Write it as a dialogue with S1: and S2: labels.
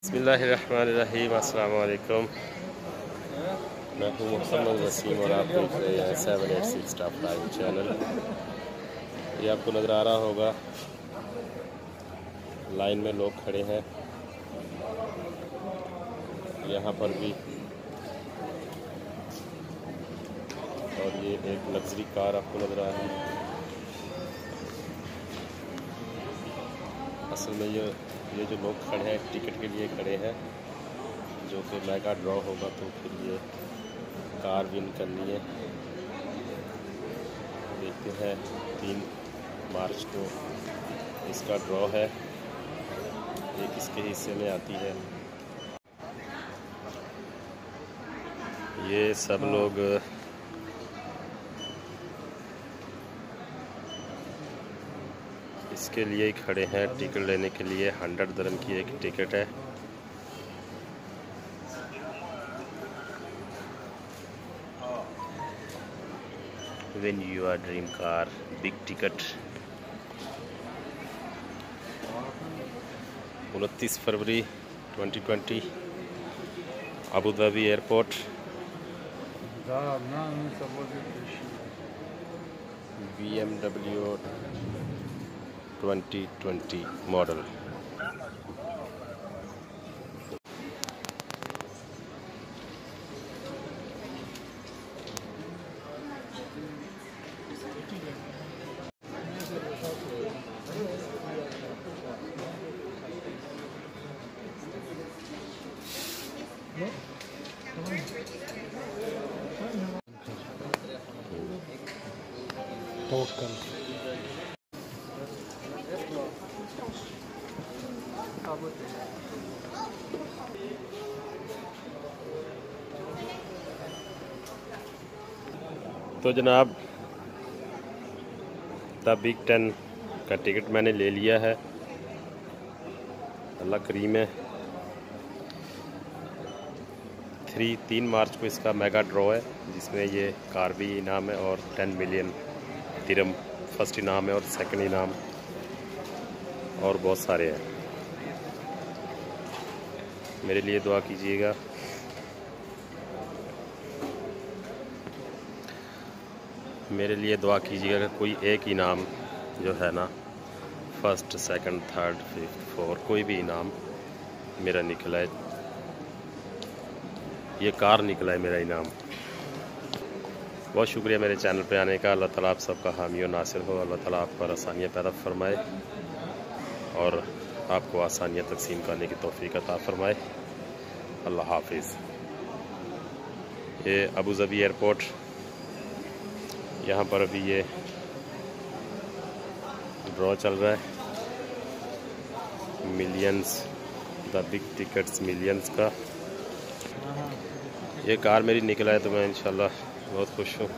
S1: बिस्मिल्लाहिर्रहमानिर्रहीम। अस्सलाम वालेकुम। मैं हूँ मकमल और आप देख रहे हैं 786 टाइल चैनल। ये आपको नज़र आ रहा होगा, लाइन में लोग खड़े हैं। यहाँ पर भी, और ये एक लग्जरी कार आपको नज़र आ रही है। असल में ये जो लोग खड़े हैं टिकट के लिए खड़े हैं, जो कि मेगा ड्रॉ होगा तो फिर ये कार विन करनी है। देखते हैं 3 मार्च को इसका ड्रॉ है, ये किसके हिस्से में आती है। ये सब लोग इसके लिए ही खड़े हैं, टिकट लेने के लिए। 100 दिरहम की एक टिकट है। When you are dream car big ticket। 29 February 2020 Abu Dhabi airport. BMW 2020 model. तो जनाब द बिग 10 का टिकट मैंने ले लिया है। अल्लाह करीम है। 3 मार्च को इसका मेगा ड्रॉ है, जिसमें ये कार भी इनाम है और 10 मिलियन दिरहम फर्स्ट इनाम है और सेकंड इनाम और बहुत सारे हैं। मेरे लिए दुआ कीजिएगा। मेरे लिए दुआ कीजिएगा कि कोई एक इनाम जो है ना, first second third fifth fourth, कोई भी इनाम मेरा निकला है। ये कार निकला है मेरा इनाम। बहुत शुक्रिया मेरे चैनल पे आने का। अल्लाह ताला आप सबका हामी और नासिर हो। अल्लाह ताला आप पर आसानियाँ पैदा फरमाए और आपको आसानियाँ तकसीम करने की तौफीक अता फरमाए। अल्लाह हाफिज़। ये अबू धाबी एयरपोर्ट, यहाँ पर अभी ये ड्रॉ चल रहा है millions, the big tickets millions का। ये कार मेरी निकला है तो मैं इंशाल्लाह बहुत खुश हूँ।